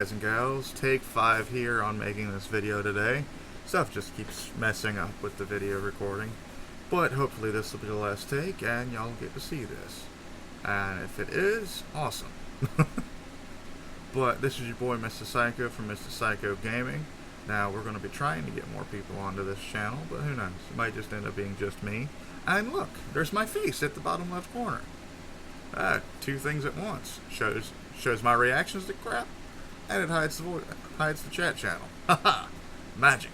Guys and gals, take 5 here on making this video today. Stuff just keeps messing up with the video recording, but hopefully this will be the last take and y'all get to see this. And if it is, awesome. But this is your boy Mr. Psycho from Mr. Psycho Gaming. Now we're going to be trying to get more people onto this channel, but who knows, it might just end up being just me. And look, there's my face at the bottom left corner. Two things at once. Shows my reactions to crap, and it hides the chat channel. Haha, magic.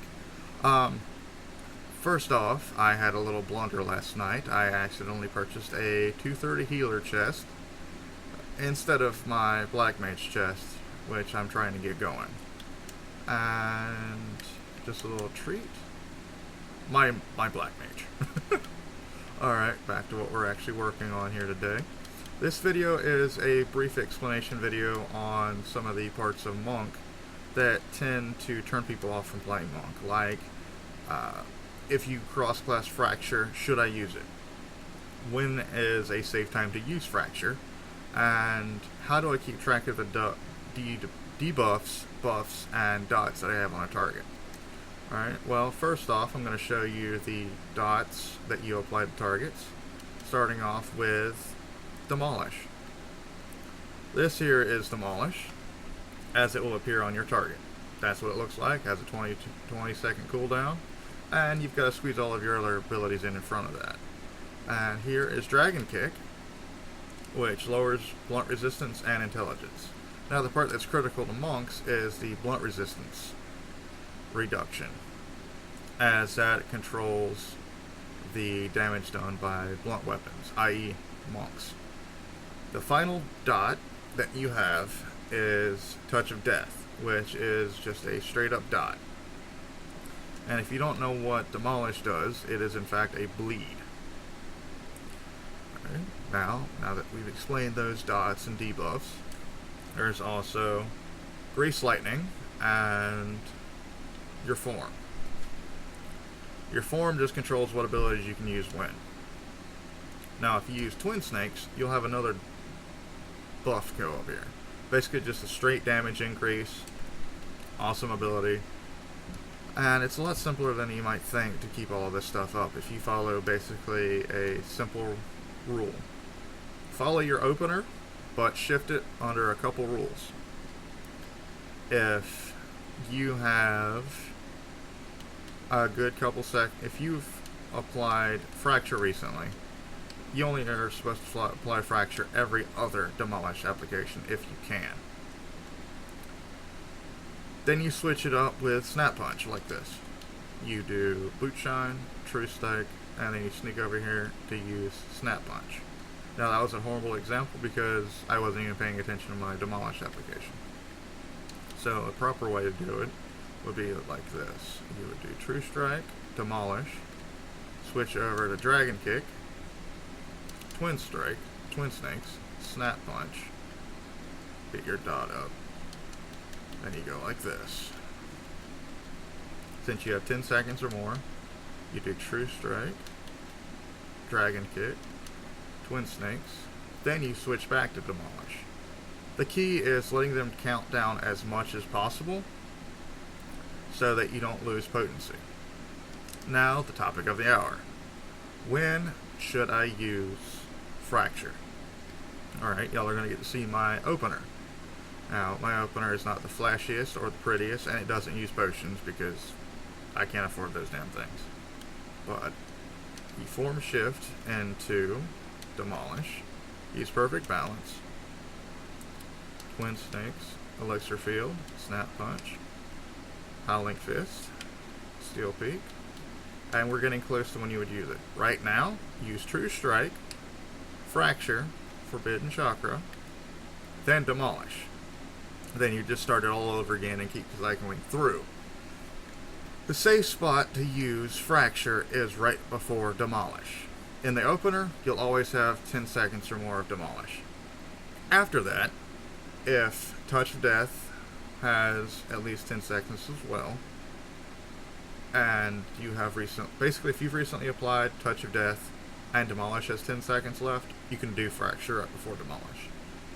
First off, I had a little blunder last night. I accidentally purchased a 230 healer chest instead of my black mage chest, which I'm trying to get going. And just a little treat. My black mage. Alright, back to what we're actually working on here today. This video is a brief explanation video on some of the parts of Monk that tend to turn people off from playing Monk. Like, if you cross-class Fracture, should I use it? When is a safe time to use Fracture? And how do I keep track of the debuffs, buffs, and dots that I have on a target? Alright, well, first off, I'm going to show you the dots that you apply to targets, starting off with Demolish. This here is Demolish, as it will appear on your target. That's what it looks like. Has a 20 second cooldown, and you've got to squeeze all of your other abilities in front of that. And here is Dragon Kick, which lowers blunt resistance and intelligence. Now the part that's critical to monks is the blunt resistance reduction, as that controls the damage done by blunt weapons, i.e. monks. The final dot that you have is Touch of Death, which is just a straight up dot. And if you don't know what Demolish does, it is in fact a bleed. Right. Now that we've explained those dots and debuffs, there's also Grease Lightning and your form. Your form just controls what abilities you can use when. Now if you use Twin Snakes, you'll have another buff go up here. Basically just a straight damage increase. Awesome ability. And it's a lot simpler than you might think to keep all of this stuff up if you follow basically a simple rule. Follow your opener, but shift it under a couple rules. If you have a good couple if you've applied Fracture recently, you only are supposed to apply Fracture every other Demolish application if you can. Then you switch it up with Snap Punch like this. You do Boot Shine, True Strike, and then you sneak over here to use Snap Punch. Now that was a horrible example because I wasn't even paying attention to my Demolish application. So a proper way to do it would be like this. You would do True Strike, Demolish, switch over to Dragon Kick, Twin Strike, Twin Snakes, Snap Punch, get your dot up, then you go like this. Since you have 10 seconds or more, you do True Strike, Dragon Kick, Twin Snakes, then you switch back to Demolish. The key is letting them count down as much as possible so that you don't lose potency. Now, the topic of the hour. When should I use Fracture? Alright, y'all are going to get to see my opener. Now, my opener is not the flashiest or the prettiest, and it doesn't use potions because I can't afford those damn things. But you form shift into Demolish, use Perfect Balance, Twin Snakes, Elixir Field, Snap Punch, Howling Fist, Steel Peak, and we're getting close to when you would use it. Right now, use True Strike, Fracture, Forbidden Chakra, then Demolish. Then you just start it all over again and keep cycling through. The safe spot to use Fracture is right before Demolish. In the opener, you'll always have 10 seconds or more of Demolish. After that, if Touch of Death has at least 10 seconds as well, and you have basically if you've recently applied Touch of Death and Demolish has 10 seconds left, you can do Fracture right before Demolish.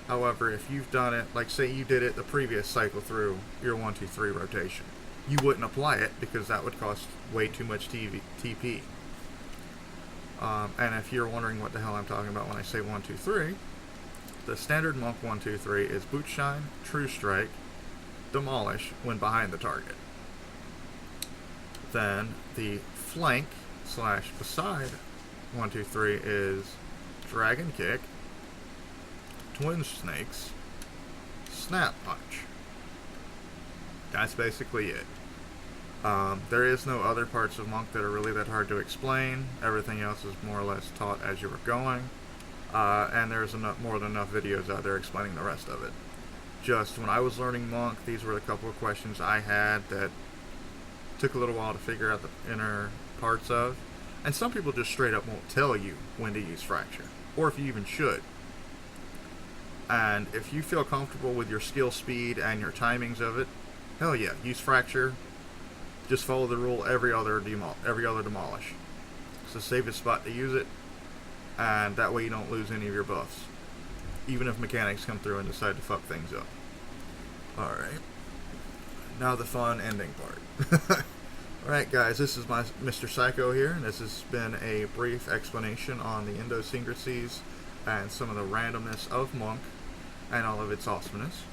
However, if you've done it, like say you did it the previous cycle through your 1, 2, 3 rotation, you wouldn't apply it because that would cost way too much TP. And if you're wondering what the hell I'm talking about when I say 1, 2, 3, the standard Monk 1, 2, 3 is Boot Shine, True Strike, Demolish when behind the target. Then the flank / beside 1, 2, 3 is Dragon Kick, Twin Snakes, Snap Punch. That's basically it. There is no other parts of Monk that are really that hard to explain. Everything else is more or less taught as you were going. And there's more than enough videos out there explaining the rest of it. Just when I was learning Monk, these were a couple of questions I had that took a little while to figure out the inner parts of. And some people just straight up won't tell you when to use Fracture, or if you even should. And if you feel comfortable with your skill speed and your timings of it, hell yeah, use Fracture. Just follow the rule every other Demolish. It's the safest spot to use it, and that way you don't lose any of your buffs, even if mechanics come through and decide to fuck things up. Alright, now the fun ending part. Alright guys, this is Mr. Psycho here, and this has been a brief explanation on the idiosyncrasies and some of the randomness of Monk and all of its awesomeness.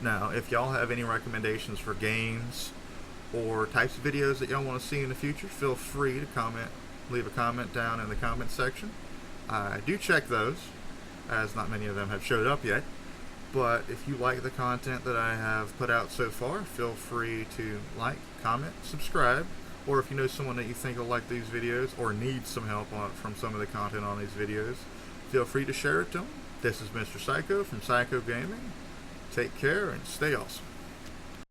Now, if y'all have any recommendations for games or types of videos that y'all want to see in the future, feel free to leave a comment down in the comment section. I do check those, as not many of them have showed up yet. But if you like the content that I have put out so far, feel free to like, comment, subscribe, or if you know someone that you think will like these videos or needs some help from some of the content on these videos, feel free to share it to them. This is Mr. Psycho from Psycho Gaming. Take care and stay awesome.